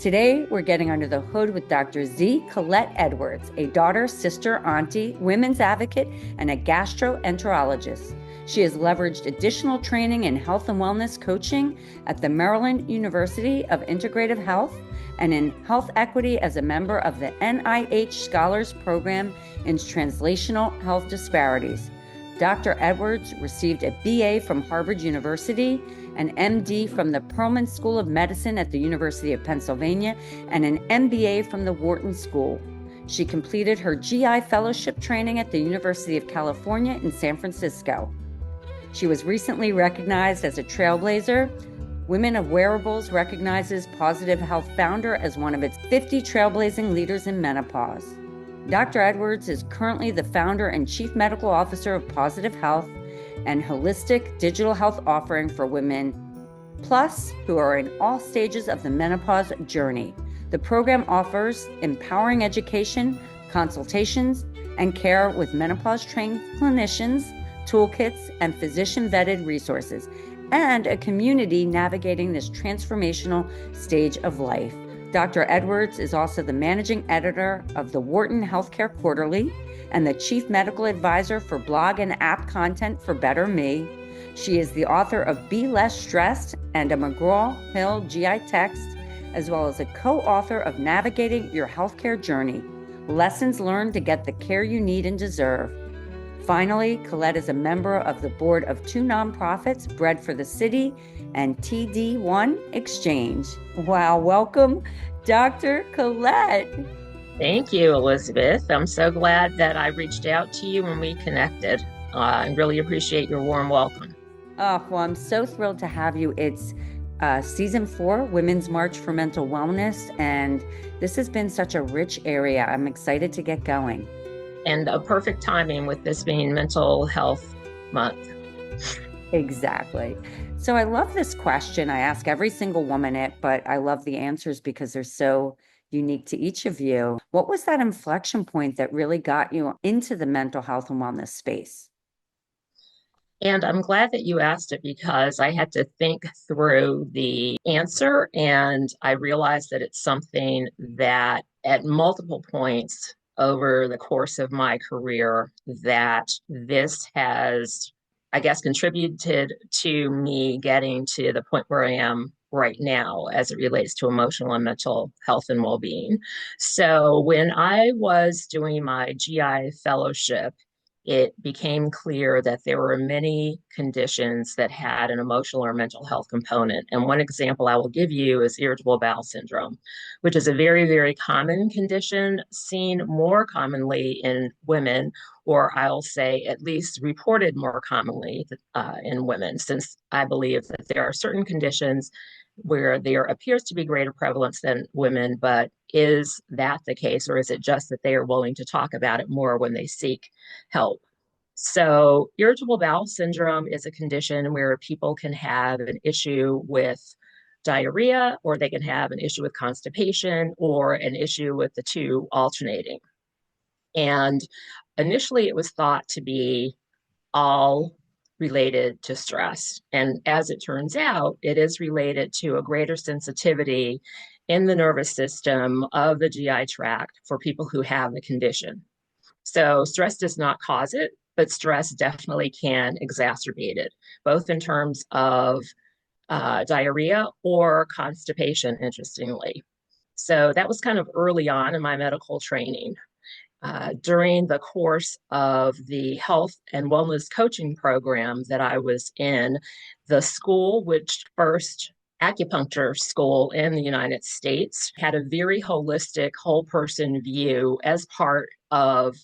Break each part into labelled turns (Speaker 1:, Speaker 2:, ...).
Speaker 1: Today, we're getting under the hood with Dr. Z. Colette Edwards, a daughter, sister, auntie, women's advocate, and a gastroenterologist. She has leveraged additional training in health and wellness coaching at the Maryland University of Integrative Health and in health equity as a member of the NIH Scholars Program in Translational Health Disparities. Dr. Edwards received a BA from Harvard University, an MD from the Perelman School of Medicine at the University of Pennsylvania, and an MBA from the Wharton School. She completed her GI fellowship training at the University of California in San Francisco. She was recently recognized as a trailblazer. Women of Wearables recognizes Pausitive Health founder as one of its 50 trailblazing leaders in menopause. Dr. Edwards is currently the founder and chief medical officer of Pausitive Health, and holistic digital health offering for women plus who are in all stages of the menopause journey. The program offers empowering education, consultations, and care with menopause-trained clinicians, toolkits, and physician-vetted resources, and a community navigating this transformational stage of life. Dr. Edwards is also the managing editor of the Wharton Healthcare Quarterly and the chief medical advisor for blog and app content for Better Me. She is the author of Be Less Stressed and a McGraw-Hill GI text, as well as a co-author of Navigating Your Healthcare Journey, Lessons Learned to Get the Care You Need and Deserve. Finally, Colette is a member of the board of two nonprofits, Bread for the City and TD1 Exchange. Wow, welcome, Dr. Colette.
Speaker 2: Thank you, Elizabeth. I'm so glad that I reached out to you when we connected. I really appreciate your warm welcome.
Speaker 1: Oh, well, I'm so thrilled to have you. It's season 4, Women's March for Mental Wellness, and this has been such a rich area. I'm excited to get going.
Speaker 2: And a perfect timing with this being Mental Health Month.
Speaker 1: Exactly. So I love this question. I ask every single woman it, but I love the answers because they're so unique to each of you. What was that inflection point that really got you into the mental health and wellness space?
Speaker 2: And I'm glad that you asked it because I had to think through the answer, and I realized that it's something that at multiple points over the course of my career that this has, I guess, contributed to me getting to the point where I am right now as it relates to emotional and mental health and well-being. So when I was doing my GI fellowship, it became clear that there were many conditions that had an emotional or mental health component. And one example I will give you is irritable bowel syndrome, which is a very, very common condition, seen more commonly in women, or I'll say at least reported more commonly in women, since I believe that there are certain conditions where there appears to be greater prevalence than women, but is that the case, or is it just that they are willing to talk about it more when they seek help? So irritable bowel syndrome is a condition where people can have an issue with diarrhea, or they can have an issue with constipation, or an issue with the two alternating. And initially it was thought to be all related to stress. And as it turns out, it is related to a greater sensitivity in the nervous system of the GI tract for people who have the condition. So stress does not cause it, but stress definitely can exacerbate it, both in terms of diarrhea or constipation, interestingly. So that was kind of early on in my medical training. During the course of the health and wellness coaching program that I was in, the school, which first acupuncture school in the United States, had a very holistic, whole person view as part of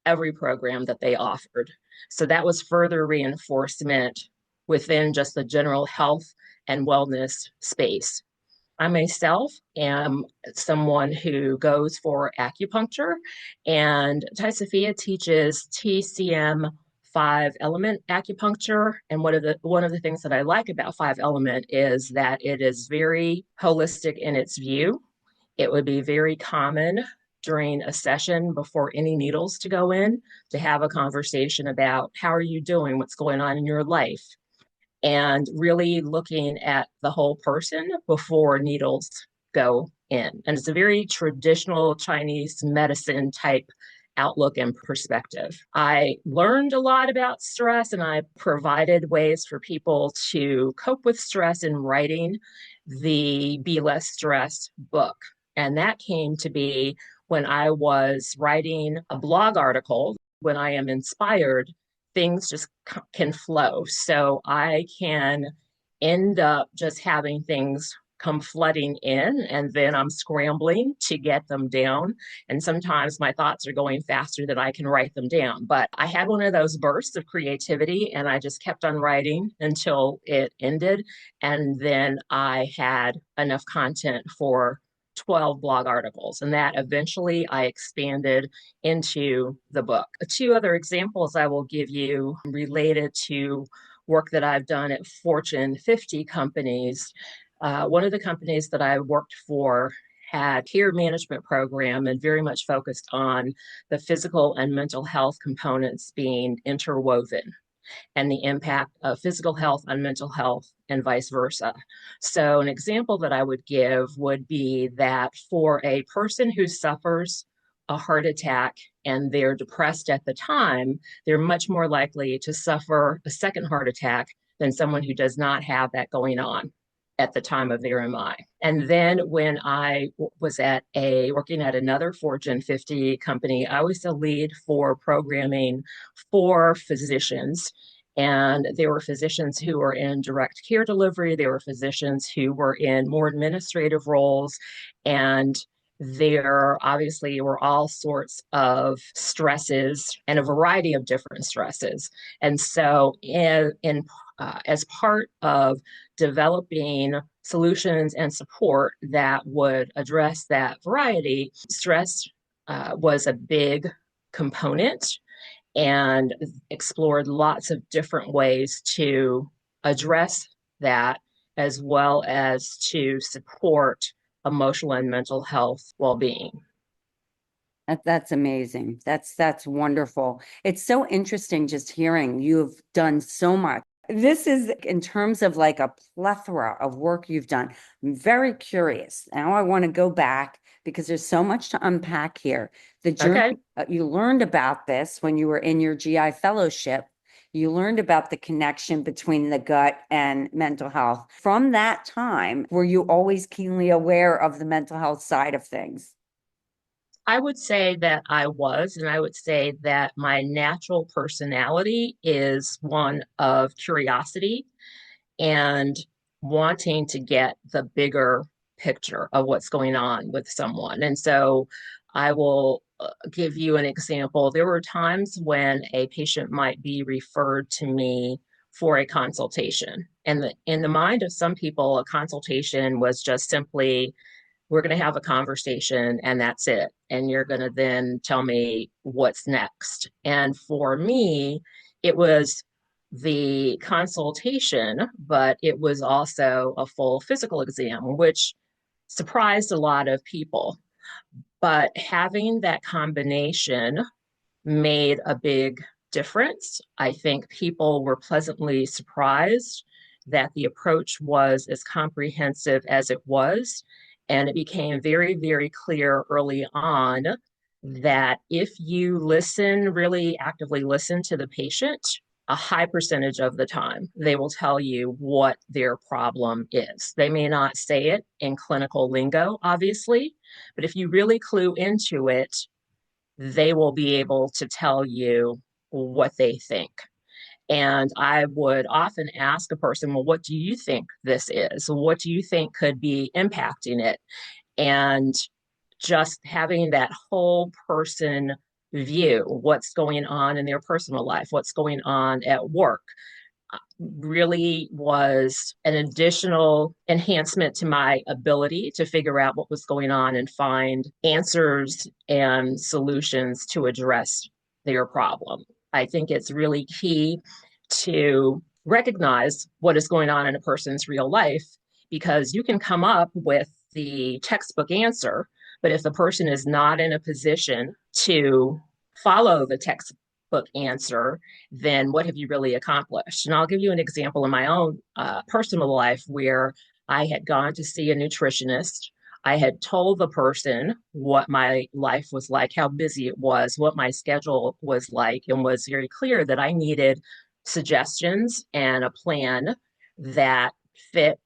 Speaker 2: every program that they offered. So that was further reinforcement within just the general health and wellness space. I myself am someone who goes for acupuncture, and Sophia teaches TCM 5-element acupuncture. And one of the things that I like about 5-element is that it is very holistic in its view. It would be very common during a session before any needles to go in to have a conversation about how are you doing, what's going on in your life, and really looking at the whole person before needles go in. And it's a very traditional Chinese medicine type outlook and perspective. I learned a lot about stress, and I provided ways for people to cope with stress in writing the Be Less Stressed book. And that came to be when I was writing a blog article. When I am inspired, things just can flow. So I can end up just having things come flooding in, and then I'm scrambling to get them down. And sometimes my thoughts are going faster than I can write them down. But I had one of those bursts of creativity, and I just kept on writing until it ended. And then I had enough content for 12 blog articles, and that eventually I expanded into the book. Two other examples I will give you related to work that I've done at Fortune 50 companies. One of the companies that I worked for had care management program and very much focused on the physical and mental health components being interwoven and the impact of physical health on mental health and vice versa. So an example that I would give would be that for a person who suffers a heart attack and they're depressed at the time, they're much more likely to suffer a second heart attack than someone who does not have that going on at the time of their MI. And then when I was working at another Fortune 50 company, I was the lead for programming for physicians. And there were physicians who were in direct care delivery. There were physicians who were in more administrative roles. And there obviously were all sorts of stresses and a variety of different stresses. And so as part of developing solutions and support that would address that variety, stress was a big component, and explored lots of different ways to address that, as well as to support emotional and mental health well-being.
Speaker 1: That's amazing. That's wonderful. It's so interesting just hearing you've done so much. This is in terms of like a plethora of work you've done. I'm very curious. Now I want to go back because there's so much to unpack here. The journey, you learned about this when you were in your GI fellowship. You learned about the connection between the gut and mental health. From that time, were you always keenly aware of the mental health side of things?
Speaker 2: I would say that I was, and I would say that my natural personality is one of curiosity and wanting to get the bigger picture of what's going on with someone. And so I will give you an example. There were times when a patient might be referred to me for a consultation. And in the mind of some people, a consultation was just simply, we're going to have a conversation and that's it. And you're going to then tell me what's next. And for me, it was the consultation, but it was also a full physical exam, which surprised a lot of people. But having that combination made a big difference. I think people were pleasantly surprised that the approach was as comprehensive as it was. And it became very, very clear early on that if you listen, really actively listen to the patient, a high percentage of the time, they will tell you what their problem is. They may not say it in clinical lingo, obviously, but if you really clue into it, they will be able to tell you what they think. And I would often ask a person, well, what do you think this is? What do you think could be impacting it? And just having that whole person view, what's going on in their personal life, what's going on at work, really was an additional enhancement to my ability to figure out what was going on and find answers and solutions to address their problem. I think it's really key to recognize what is going on in a person's real life, because you can come up with the textbook answer, but if the person is not in a position to follow the textbook answer, then what have you really accomplished? And I'll give you an example in my own personal life where I had gone to see a nutritionist. I had told the person what my life was like, how busy it was, what my schedule was like, and was very clear that I needed suggestions and a plan that fit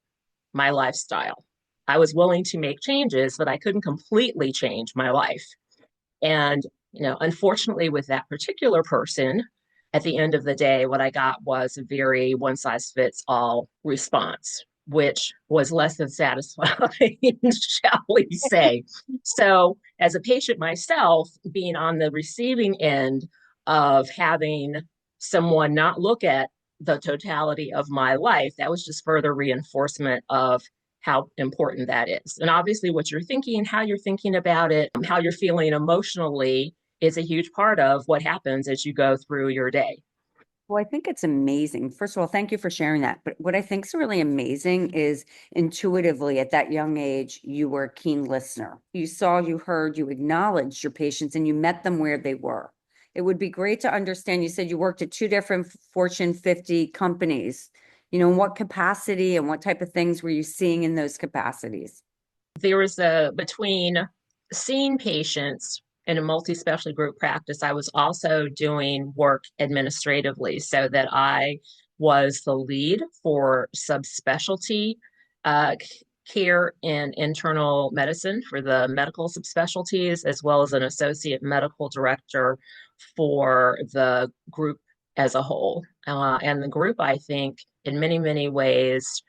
Speaker 2: my lifestyle. I was willing to make changes, but I couldn't completely change my life. And, unfortunately, with that particular person, at the end of the day, what I got was a very one size fits all response, which was less than satisfying, shall we say. So, as a patient myself, being on the receiving end of having someone not look at the totality of my life, that was just further reinforcement of how important that is. And obviously, what you're thinking, how you're thinking about it, how you're feeling emotionally is a huge part of what happens as you go through your day.
Speaker 1: Well, I think it's amazing. First of all, thank you for sharing that. But what I think is really amazing is intuitively at that young age, you were a keen listener. You saw, you heard, you acknowledged your patients, and you met them where they were. It would be great to understand. You said you worked at two different Fortune 50 companies. In what capacity and what type of things were you seeing in those capacities?
Speaker 2: There was between seeing patients in a multi-specialty group practice, I was also doing work administratively so that I was the lead for subspecialty uh, care in internal medicine for the medical subspecialties, as well as an associate medical director for the group as a whole. And the group, I think, in many, many ways,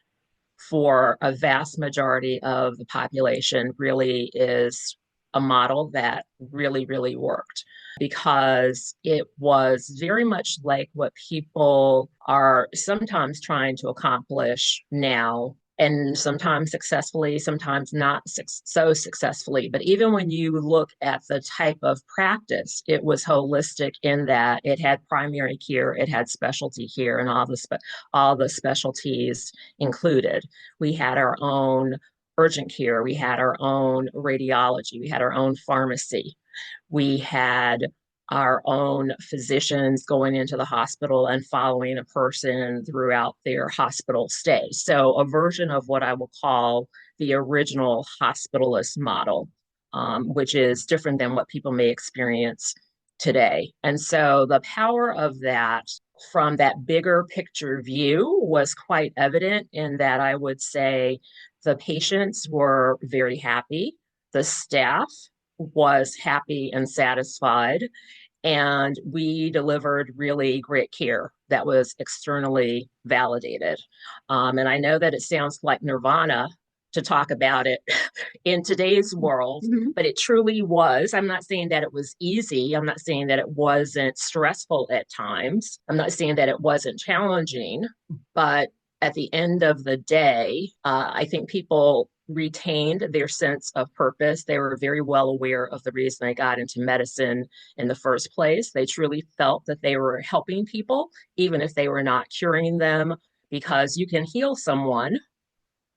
Speaker 2: for a vast majority of the population really is a model that really, really worked because it was very much like what people are sometimes trying to accomplish now, and sometimes successfully, sometimes not so successfully. But even when you look at the type of practice, it was holistic in that it had primary care, it had specialty care, and all the specialties included. We had our own urgent care, we had our own radiology, we had our own pharmacy, we had our own physicians going into the hospital and following a person throughout their hospital stay. So, a version of what I will call the original hospitalist model, which is different than what people may experience today. And so, the power of that from that bigger picture view was quite evident in that I would say the patients were very happy, the staff was happy and satisfied, and we delivered really great care that was externally validated. And I know that it sounds like nirvana to talk about it in today's world, but it truly was. I'm not saying that it was easy. I'm not saying that it wasn't stressful at times. I'm not saying that it wasn't challenging, but at the end of the day, I think people retained their sense of purpose. They were very well aware of the reason they got into medicine in the first place. They truly felt that they were helping people, even if they were not curing them, because you can heal someone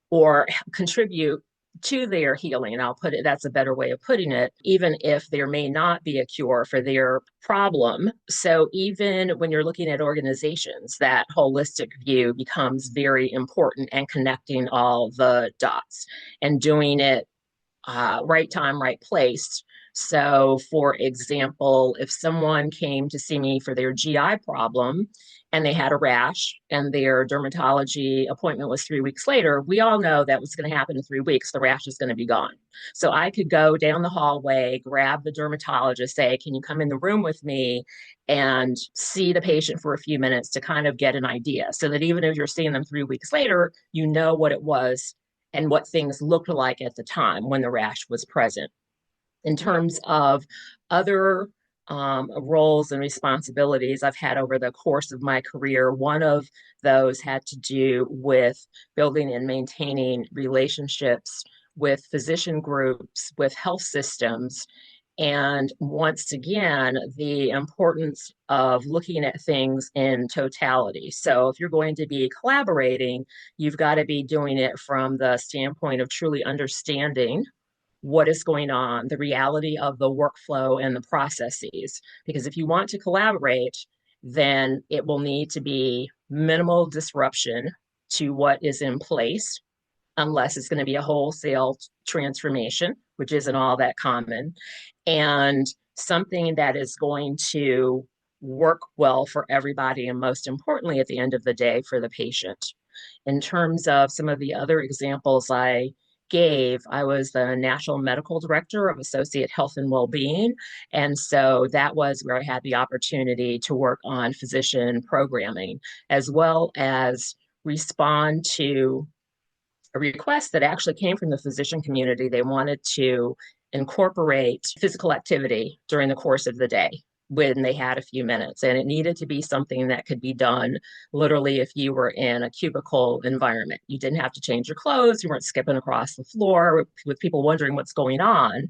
Speaker 2: or contribute to their healing. I'll put it, that's a better way of putting it, even if there may not be a cure for their problem. So even when you're looking at organizations, that holistic view becomes very important, and connecting all the dots and doing it right time, right place. So, for example, if someone came to see me for their GI problem and they had a rash and their dermatology appointment was 3 weeks later, we all know that what's going to happen in 3 weeks, the rash is going to be gone. So I could go down the hallway, grab the dermatologist, say, can you come in the room with me and see the patient for a few minutes to kind of get an idea so that even if you're seeing them 3 weeks later, you know what it was and what things looked like at the time when the rash was present. In terms of other roles and responsibilities I've had over the course of my career, one of those had to do with building and maintaining relationships with physician groups, with health systems, and once again, the importance of looking at things in totality. So, if you're going to be collaborating, you've got to be doing it from the standpoint of truly understanding what is going on, the reality of the workflow and the processes. Because if you want to collaborate, then it will need to be minimal disruption to what is in place unless it's going to be a wholesale transformation, which isn't all that common, and something that is going to work well for everybody, and most importantly, at the end of the day, for the patient. In terms of some of the other examples I gave, I was the National Medical Director of Associate Health and Wellbeing. And so that was where I had the opportunity to work on physician programming, as well as respond to a request that actually came from the physician community. They wanted to incorporate physical activity during the course of the day when they had a few minutes. And it needed to be something that could be done literally if you were in a cubicle environment. You didn't have to change your clothes. You weren't skipping across the floor with people wondering what's going on.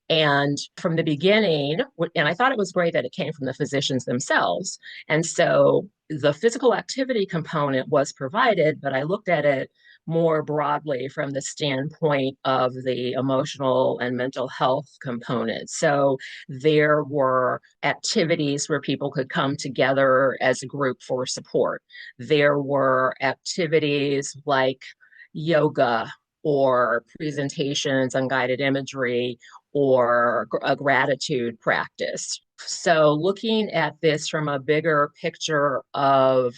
Speaker 2: And from the beginning, and I thought it was great that it came from the physicians themselves. And so the physical activity component was provided, but I looked at it more broadly from the standpoint of the emotional and mental health component. So there were activities where people could come together as a group for support. There were activities like yoga or presentations on guided imagery or a gratitude practice. So looking at this from a bigger picture of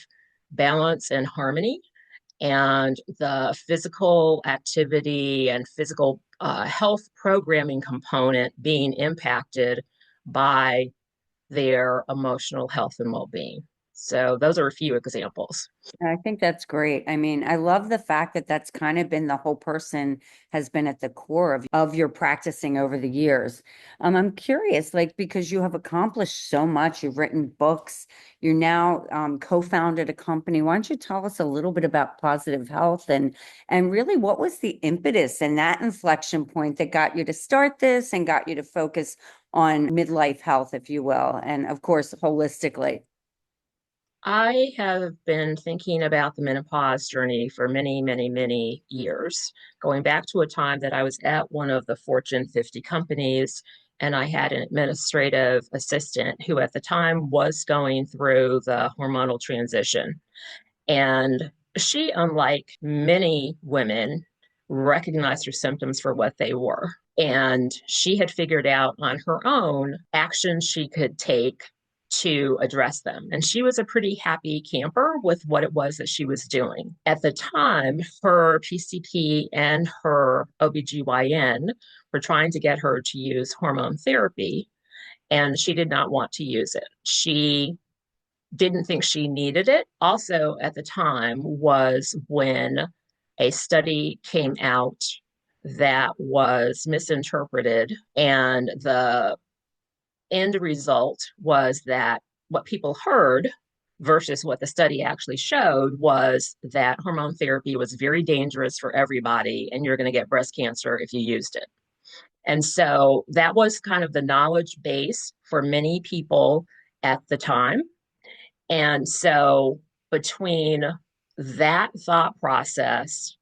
Speaker 2: balance and harmony, and the physical activity and physical health programming component being impacted by their emotional health and well-being. So those are a few examples.
Speaker 1: I think that's great. I mean, I love the fact that that's kind of been the whole person has been at the core of your practicing over the years. I'm curious, like, because you have accomplished so much, you've written books, you're now co-founded a company. Why don't you tell us a little bit about Positive Health and really what was the impetus and that inflection point that got you to start this and got you to focus on midlife health, if you will, and of course, holistically?
Speaker 2: I have been thinking about the menopause journey for many, many, many years, going back to a time that I was at one of the Fortune 50 companies, and I had an administrative assistant who at the time was going through the hormonal transition. And she, unlike many women, recognized her symptoms for what they were. And she had figured out on her own actions she could take to address them. And she was a pretty happy camper with what it was that she was doing. At the time, her PCP and her OBGYN were trying to get her to use hormone therapy, and she did not want to use it. She didn't think she needed it. Also, at the time, was when a study came out that was misinterpreted, and the end result was that what people heard versus what the study actually showed was that hormone therapy was very dangerous for everybody, and you're going to get breast cancer if you used it. And so that was kind of the knowledge base for many people at the time. And so between that thought process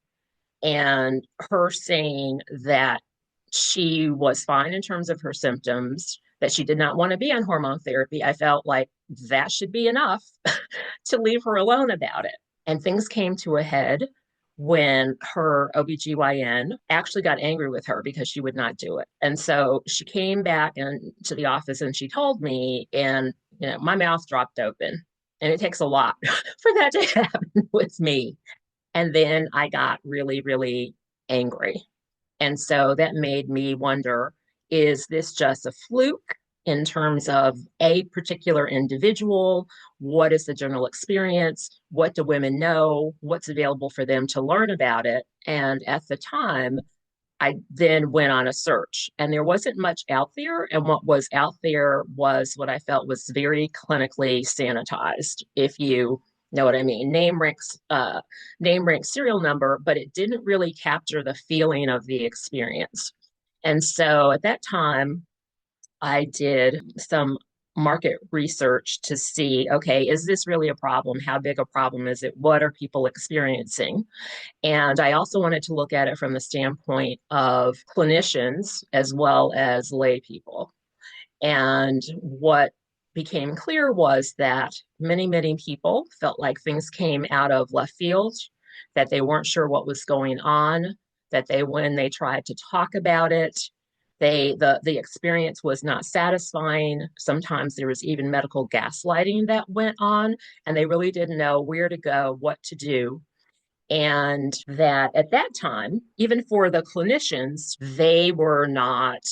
Speaker 2: and her saying that she was fine in terms of her symptoms, that she did not want to be on hormone therapy, I felt like that should be enough to leave her alone about it. And things came to a head when her OBGYN actually got angry with her because she would not do it. And so she came back into the office and she told me, and my mouth dropped open. And it takes a lot for that to happen with me. And then I got really, really angry. And so that made me wonder, is this just a fluke in terms of a particular individual? What is the general experience? What do women know? What's available for them to learn about it? And at the time, I then went on a search, and there wasn't much out there. And what was out there was what I felt was very clinically sanitized, if you know what I mean. Name, rank, serial number, but it didn't really capture the feeling of the experience. And so at that time, I did some market research to see, okay, is this really a problem? How big a problem is it? What are people experiencing? And I also wanted to look at it from the standpoint of clinicians as well as lay people. And what became clear was that many, many people felt like things came out of left field. that they weren't sure what was going on, that when they tried to talk about it, the experience was not satisfying. Sometimes there was even medical gaslighting that went on, and they really didn't know where to go, what to do. And that at that time, even for the clinicians, they were not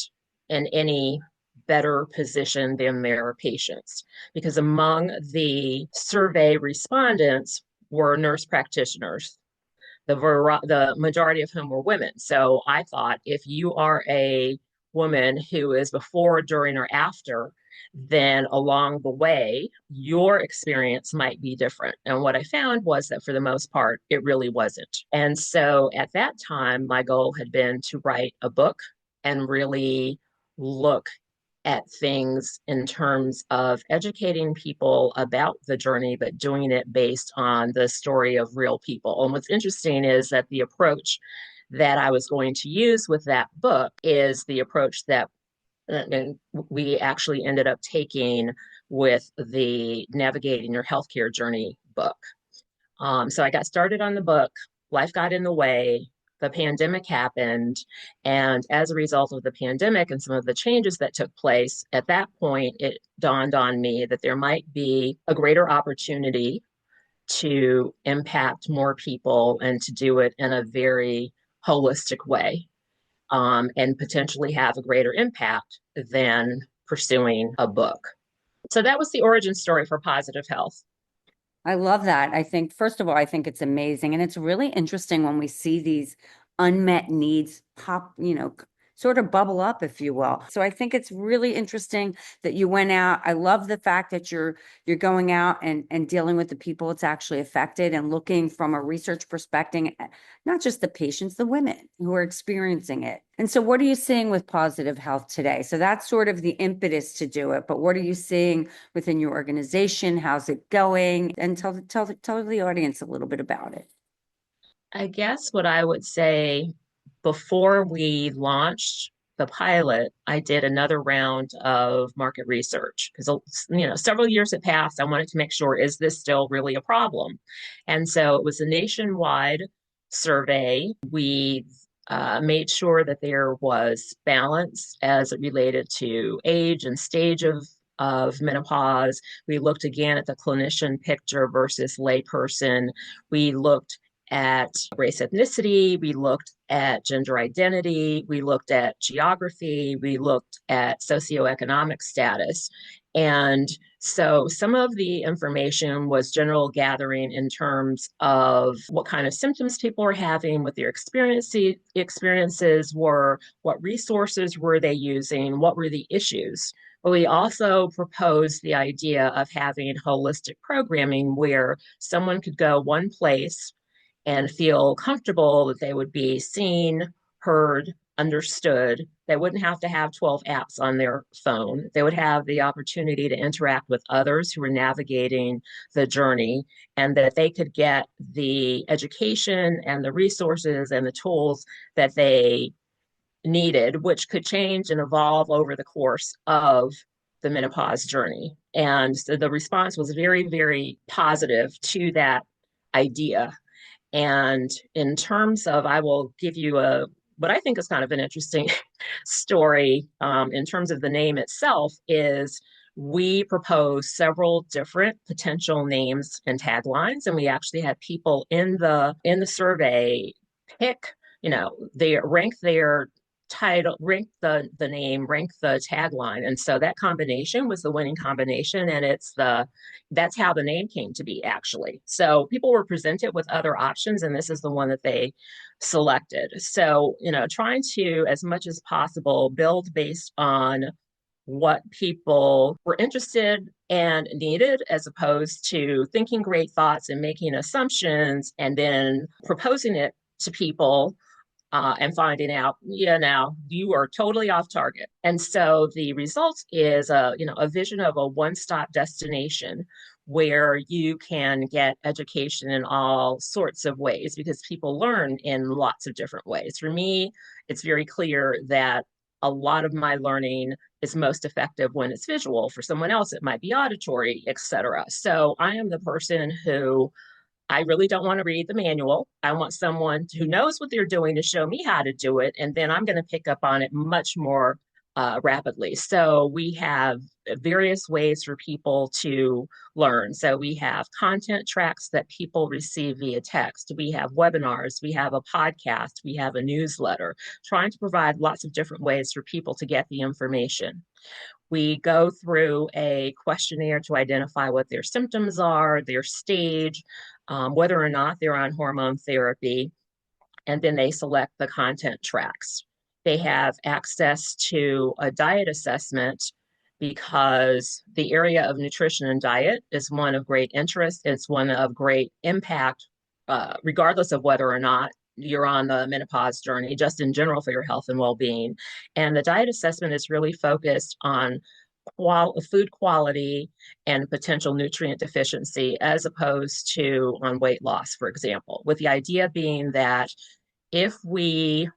Speaker 2: in any better position than their patients, because among the survey respondents were nurse practitioners, the majority of whom were women. So I thought, if you are a woman who is before, during, or after, then along the way, your experience might be different. And what I found was that for the most part, it really wasn't. And so at that time, my goal had been to write a book and really look at things in terms of educating people about the journey, but doing it based on the story of real people. And what's interesting is that the approach that I was going to use with that book is the approach that we actually ended up taking with the Navigating Your Healthcare Journey book. So I got started on the book, life got in the way, the pandemic happened, and as a result of the pandemic and some of the changes that took place, at that point, it dawned on me that there might be a greater opportunity to impact more people and to do it in a very holistic way, and potentially have a greater impact than pursuing a book. So that was the origin story for Positive Health.
Speaker 1: I love that. I think, first of all, I think it's amazing. And it's really interesting when we see these unmet needs pop, sort of bubble up, if you will. So I think it's really interesting that you went out. I love the fact that you're going out and dealing with the people it's actually affected and looking from a research perspective, not just the patients, the women who are experiencing it. And so what are you seeing with Positive Health today? So that's sort of the impetus to do it. But what are you seeing within your organization? How's it going? And tell the audience a little bit about it.
Speaker 2: I guess what I would say, before we launched the pilot, I did another round of market research because, several years had passed. I wanted to make sure, is this still really a problem? And so it was a nationwide survey. We made sure that there was balance as it related to age and stage of menopause. We looked again at the clinician picture versus layperson. We looked at race, ethnicity, we looked at gender identity, we looked at geography, we looked at socioeconomic status. And so some of the information was general gathering in terms of what kind of symptoms people were having, what their experiences were, what resources were they using, what were the issues. But we also proposed the idea of having holistic programming where someone could go one place and feel comfortable that they would be seen, heard, understood. They wouldn't have to have 12 apps on their phone. They would have the opportunity to interact with others who were navigating the journey, and that they could get the education and the resources and the tools that they needed, which could change and evolve over the course of the menopause journey. And so the response was very, very positive to that idea. And in terms of, I will give you what I think is kind of an interesting story in terms of the name itself is we proposed several different potential names and taglines, and we actually had people in the survey pick, they rank their title, rank the name, rank the tagline. And so that combination was the winning combination. And that's how the name came to be, actually. So people were presented with other options, and this is the one that they selected. So, trying to, as much as possible, build based on what people were interested and needed, as opposed to thinking great thoughts and making assumptions and then proposing it to people and finding out, now you are totally off target. And so the result is a vision of a one-stop destination where you can get education in all sorts of ways, because people learn in lots of different ways. For me, it's very clear that a lot of my learning is most effective when it's visual. For someone else, it might be auditory, etc. So I am the person who I really don't want to read the manual. I want someone who knows what they're doing to show me how to do it, and then I'm going to pick up on it much more rapidly. So we have various ways for people to learn. So we have content tracks that people receive via text. We have webinars. We have a podcast. We have a newsletter, trying to provide lots of different ways for people to get the information. We go through a questionnaire to identify what their symptoms are, their stage, whether or not they're on hormone therapy, and then they select the content tracks. They have access to a diet assessment because the area of nutrition and diet is one of great interest. It's one of great impact, regardless of whether or not you're on the menopause journey, just in general for your health and well-being. And the diet assessment is really focused on food quality and potential nutrient deficiency as opposed to on weight loss, for example, with the idea being that if we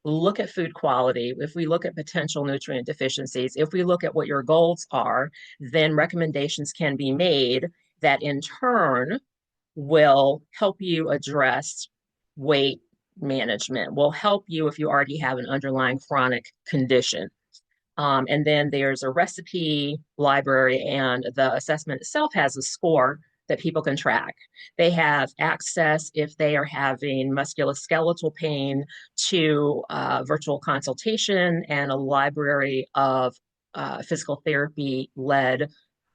Speaker 2: look at food quality, if we look at potential nutrient deficiencies, if we look at what your goals are, then recommendations can be made that in turn will help you address weight management, will help you if you already have an underlying chronic condition. And then there's a recipe library, and the assessment itself has a score that people can track. They have access, if they are having musculoskeletal pain, to virtual consultation and a library of physical therapy led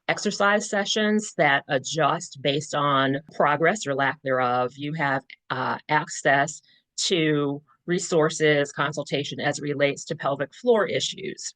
Speaker 2: exercise sessions that adjust based on progress or lack thereof. You have access to resources, consultation as it relates to pelvic floor issues.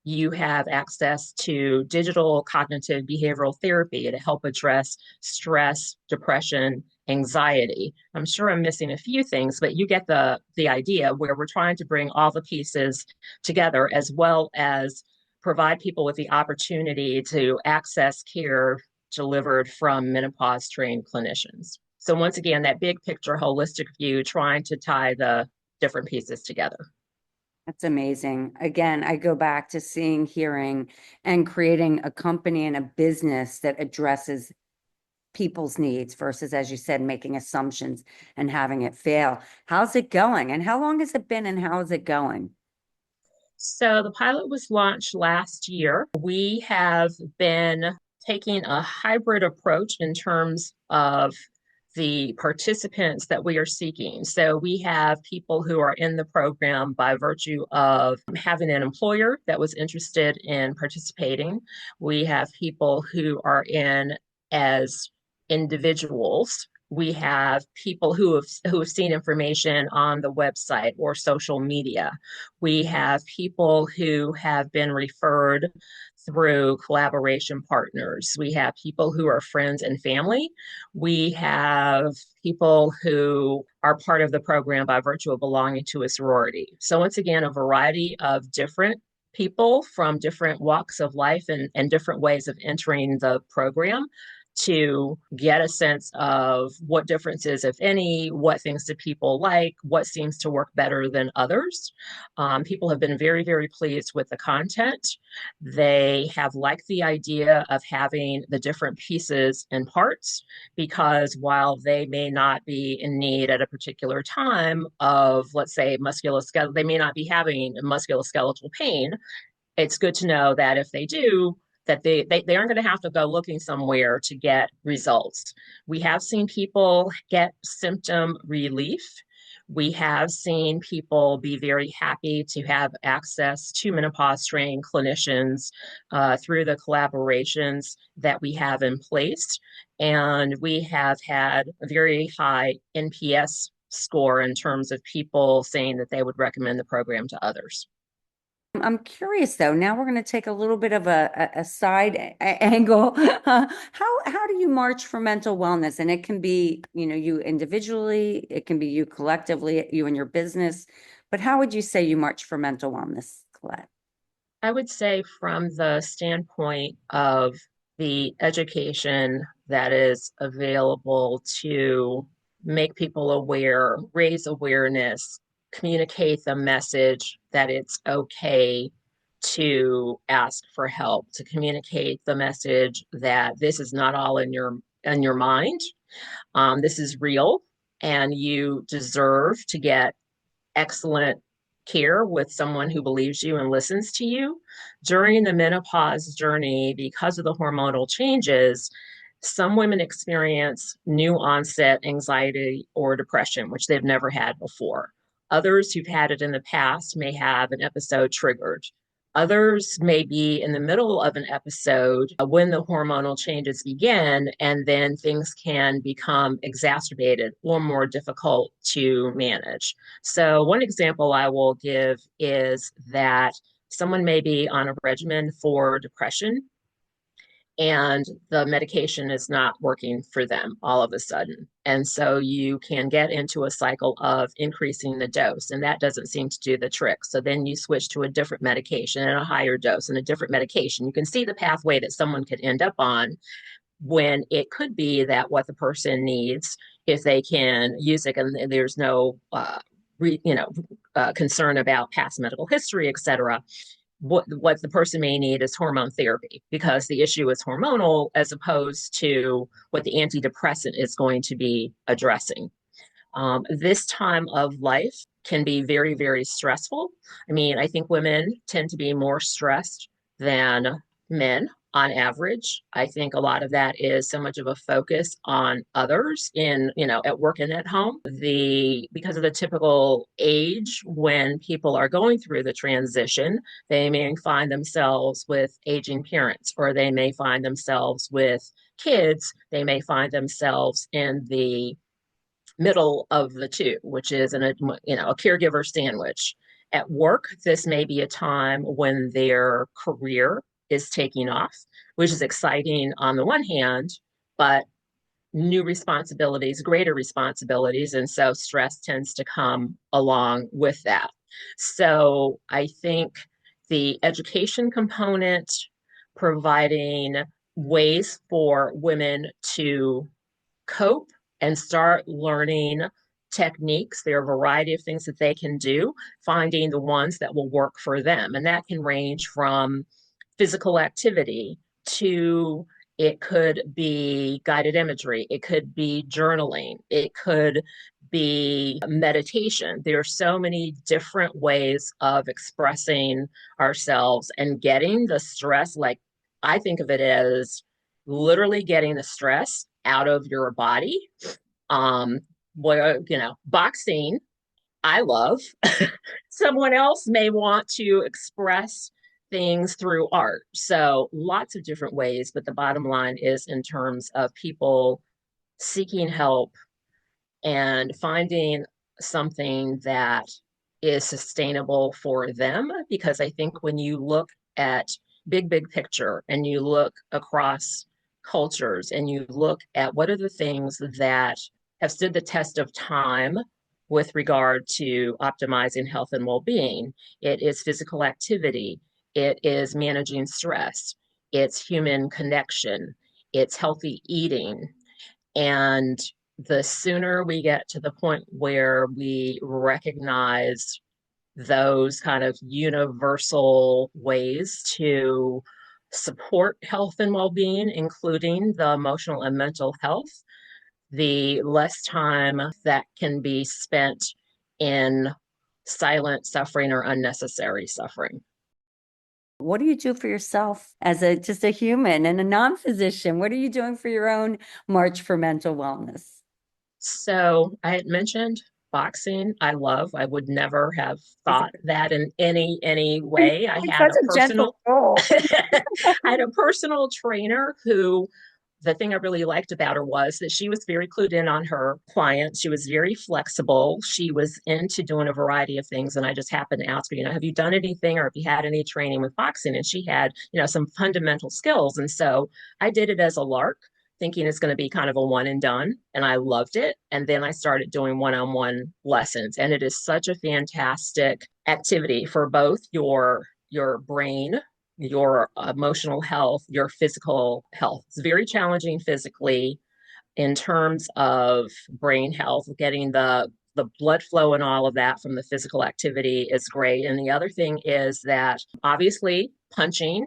Speaker 2: You have access to digital cognitive behavioral therapy to help address stress, depression, anxiety. I'm sure I'm missing a few things, but you get the idea, where we're trying to bring all the pieces together, as well as provide people with the opportunity to access care delivered from menopause-trained clinicians. So once again, that big picture, holistic view, trying to tie the different pieces together.
Speaker 1: That's amazing. Again, I go back to seeing, hearing, and creating a company and a business that addresses people's needs versus, as you said, making assumptions and having it fail. How's it going? And how long has it been and how is it going?
Speaker 2: So the pilot was launched last year. We have been taking a hybrid approach in terms of the participants that we are seeking. So we have people who are in the program by virtue of having an employer that was interested in participating. We have people who are in as individuals. We have people who have seen information on the website or social media. We have people who have been referred through collaboration partners. We have people who are friends and family. We have people who are part of the program by virtue of belonging to a sorority. So once again, a variety of different people from different walks of life and different ways of entering the program to get a sense of what differences, if any, what things do people like, what seems to work better than others. People have been very, very pleased with the content. They have liked the idea of having the different pieces and parts, because while they may not be in need at a particular time of, let's say, musculoskeletal, they may not be having musculoskeletal pain. It's good to know that if they do, that they aren't going to have to go looking somewhere to get results. We have seen people get symptom relief. We have seen people be very happy to have access to menopause-trained clinicians through the collaborations that we have in place. And we have had a very high NPS score in terms of people saying that they would recommend the program to others.
Speaker 1: I'm curious though. Now we're going to take a little bit of a side angle. How do you march for mental wellness? And it can be, you individually, it can be you collectively, you and your business. But how would you say you march for mental wellness, Colette?
Speaker 2: I would say from the standpoint of the education that is available to make people aware, raise awareness, communicate the message that it's okay to ask for help, to communicate the message that this is not all in your in your mind. This is real, and you deserve to get excellent care with someone who believes you and listens to you. During the menopause journey, because of the hormonal changes, some women experience new onset anxiety or depression, which they've never had before. Others who've had it in the past may have an episode triggered. Others may be in the middle of an episode when the hormonal changes begin, and then things can become exacerbated or more difficult to manage. So, one example I will give is that someone may be on a regimen for depression and the medication is not working for them all of a sudden. And so you can get into a cycle of increasing the dose, and that doesn't seem to do the trick. So then you switch to a different medication and a higher dose and a different medication. You can see the pathway that someone could end up on, when it could be that what the person needs, if they can use it and there's no concern about past medical history, et cetera, what the person may need is hormone therapy, because the issue is hormonal as opposed to what the antidepressant is going to be addressing. This time of life can be very, very stressful. I mean, I think women tend to be more stressed than men on average. I think a lot of that is so much of a focus on others in, at work and at home. Because of the typical age when people are going through the transition, they may find themselves with aging parents, or they may find themselves with kids. They may find themselves in the middle of the two, which is a caregiver sandwich. At work, this may be a time when their career is taking off, which is exciting on the one hand, but new responsibilities, greater responsibilities, and so stress tends to come along with that. So I think the education component, providing ways for women to cope and start learning techniques. There are a variety of things that they can do, finding the ones that will work for them. And that can range from physical activity to, it could be guided imagery, it could be journaling, it could be meditation. There are so many different ways of expressing ourselves and getting the stress. Like, I think of it as literally getting the stress out of your body. Boxing, I love. Someone else may want to express things through art. So lots of different ways, but the bottom line is in terms of people seeking help and finding something that is sustainable for them. Because I think when you look at big picture and you look across cultures and you look at what are the things that have stood the test of time with regard to optimizing health and well-being, it is physical activity, it is managing stress, it's human connection, it's healthy eating. And the sooner we get to the point where we recognize those kind of universal ways to support health and well-being, including the emotional and mental health, the less time that can be spent in silent suffering or unnecessary suffering.
Speaker 1: What do you do for yourself as just a human and a non-physician? What are you doing for your own march for mental wellness?
Speaker 2: So I had mentioned boxing. I love. I would never have thought that in any way. I had
Speaker 1: Such a gentle soul.
Speaker 2: I had a personal trainer who, the thing I really liked about her was that she was very clued in on her clients. She was very flexible. She was into doing a variety of things. And I just happened to ask her, have you done anything or have you had any training with boxing? And she had, some fundamental skills. And so I did it as a lark, thinking it's going to be kind of a one and done. And I loved it. And then I started doing one-on-one lessons. And it is such a fantastic activity for both your brain, your emotional health, your physical health. It's very challenging physically in terms of brain health, getting the blood flow and all of that from the physical activity is great. And the other thing is that obviously punching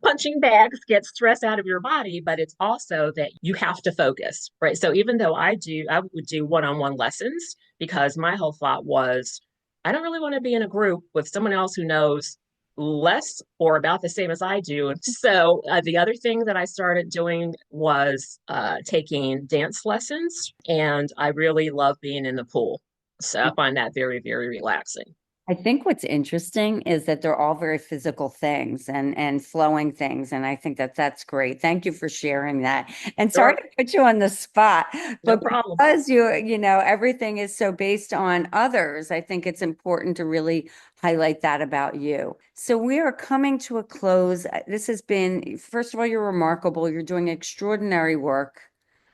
Speaker 2: punching bags, get stress out of your body, but it's also that you have to focus, right? So even though I would do one-on-one lessons because my whole thought was, I don't really want to be in a group with someone else who knows less or about the same as I do. And so the other thing that I started doing was taking dance lessons, and I really love being in the pool. So I find that very, very relaxing.
Speaker 1: I think what's interesting is that they're all very physical things and flowing things. And I think that that's great. Thank you for sharing that. And sorry
Speaker 2: Sure,
Speaker 1: to put you on the spot,
Speaker 2: no
Speaker 1: but
Speaker 2: problem.
Speaker 1: because everything is so based on others, I think it's important to really highlight that about you. So we are coming to a close. This has been, first of all, you're remarkable. You're doing extraordinary work.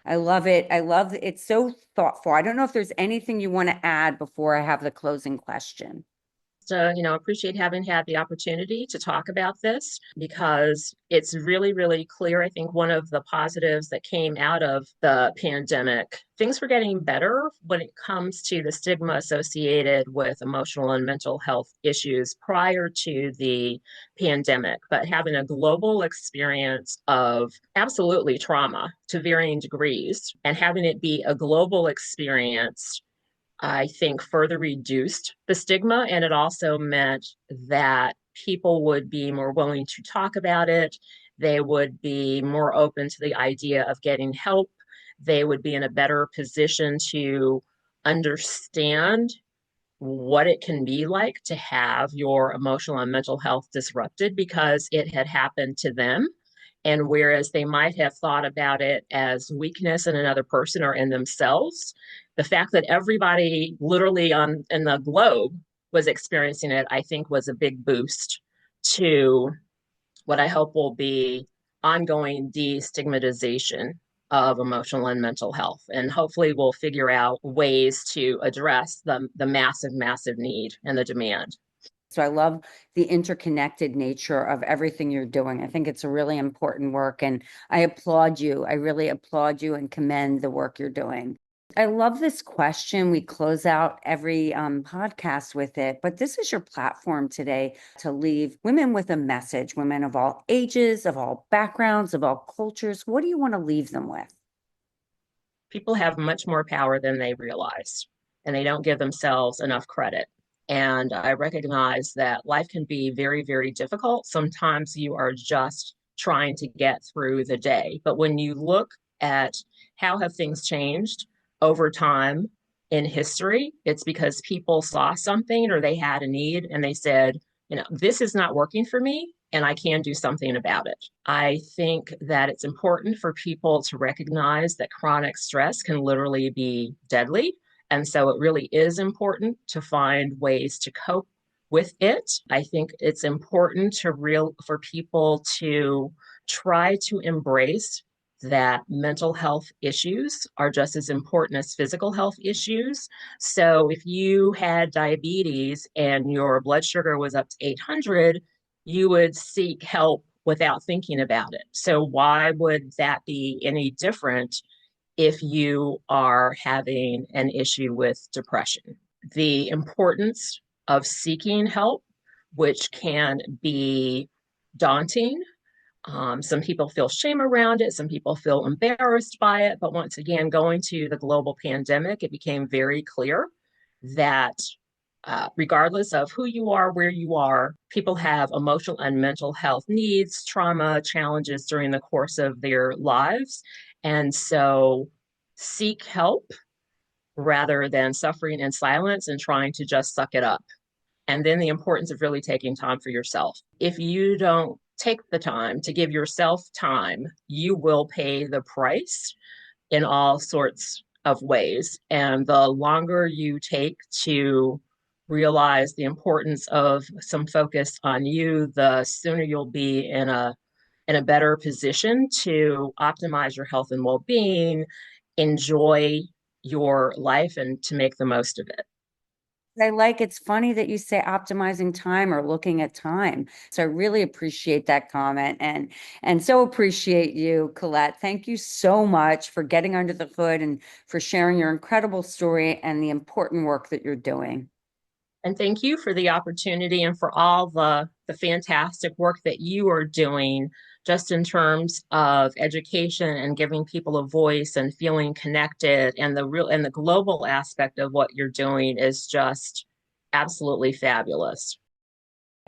Speaker 1: I love it. I love it. It's so thoughtful. I don't know if there's anything you want to add before I have the closing question.
Speaker 2: So, appreciate having had the opportunity to talk about this because it's really, really clear. I think one of the positives that came out of the pandemic, things were getting better when it comes to the stigma associated with emotional and mental health issues prior to the pandemic. But having a global experience of absolutely trauma to varying degrees and having it be a global experience, I think, further reduced the stigma. And it also meant that people would be more willing to talk about it. They would be more open to the idea of getting help. They would be in a better position to understand what it can be like to have your emotional and mental health disrupted because it had happened to them. And whereas they might have thought about it as weakness in another person or in themselves, the fact that everybody literally on in the globe was experiencing it, I think was a big boost to what I hope will be ongoing destigmatization of emotional and mental health. And hopefully we'll figure out ways to address the massive, massive need and the demand.
Speaker 1: So I love the interconnected nature of everything you're doing. I think it's a really important work, and I applaud you. I really applaud you and commend the work you're doing. I love this question. We close out every podcast with it, but this is your platform today to leave women with a message, women of all ages, of all backgrounds, of all cultures. What do you want to leave them with?
Speaker 2: People have much more power than they realize, and they don't give themselves enough credit. And I recognize that life can be very, very difficult. Sometimes you are just trying to get through the day. But when you look at how have things changed over time in history, it's because people saw something or they had a need and they said, this is not working for me and I can do something about it. I think that it's important for people to recognize that chronic stress can literally be deadly. And so it really is important to find ways to cope with it. I think it's important for people to try to embrace that mental health issues are just as important as physical health issues. So if you had diabetes and your blood sugar was up to 800, you would seek help without thinking about it. So why would that be any different if you are having an issue with depression? The importance of seeking help, which can be daunting. Some people feel shame around it. Some people feel embarrassed by it. But once again, going to the global pandemic, it became very clear that regardless of who you are, where you are, people have emotional and mental health needs, trauma, challenges during the course of their lives. And so seek help rather than suffering in silence and trying to just suck it up. And then the importance of really taking time for yourself. If you don't take the time to give yourself time, you will pay the price in all sorts of ways. And the longer you take to realize the importance of some focus on you, the sooner you'll be in a better position to optimize your health and well-being, enjoy your life, and to make the most of it.
Speaker 1: It's funny that you say optimizing time or looking at time. So I really appreciate that comment and so appreciate you, Colette. Thank you so much for getting under the hood and for sharing your incredible story and the important work that you're doing.
Speaker 2: And thank you for the opportunity and for all the fantastic work that you are doing just in terms of education and giving people a voice and feeling connected, and the global aspect of what you're doing is just absolutely fabulous.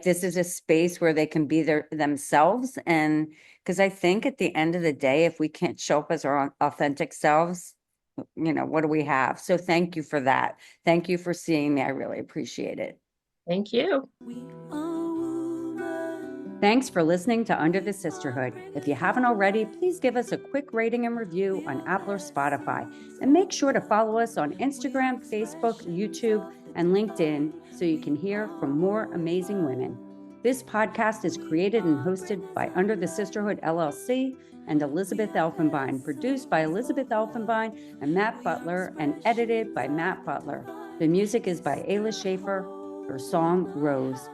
Speaker 1: This is a space where they can be themselves. And because I think at the end of the day, if we can't show up as our authentic selves, what do we have? So thank you for that. Thank you for seeing me. I really appreciate it.
Speaker 2: Thank you.
Speaker 1: Thanks for listening to Under the Sisterhood. If you haven't already, please give us a quick rating and review on Apple or Spotify. And make sure to follow us on Instagram, Facebook, YouTube, and LinkedIn so you can hear from more amazing women. This podcast is created and hosted by Under the Sisterhood LLC and Elizabeth Elfenbein, produced by Elizabeth Elfenbein and Matt Butler, and edited by Matt Butler. The music is by Ayla Schaefer. Her song, Rose.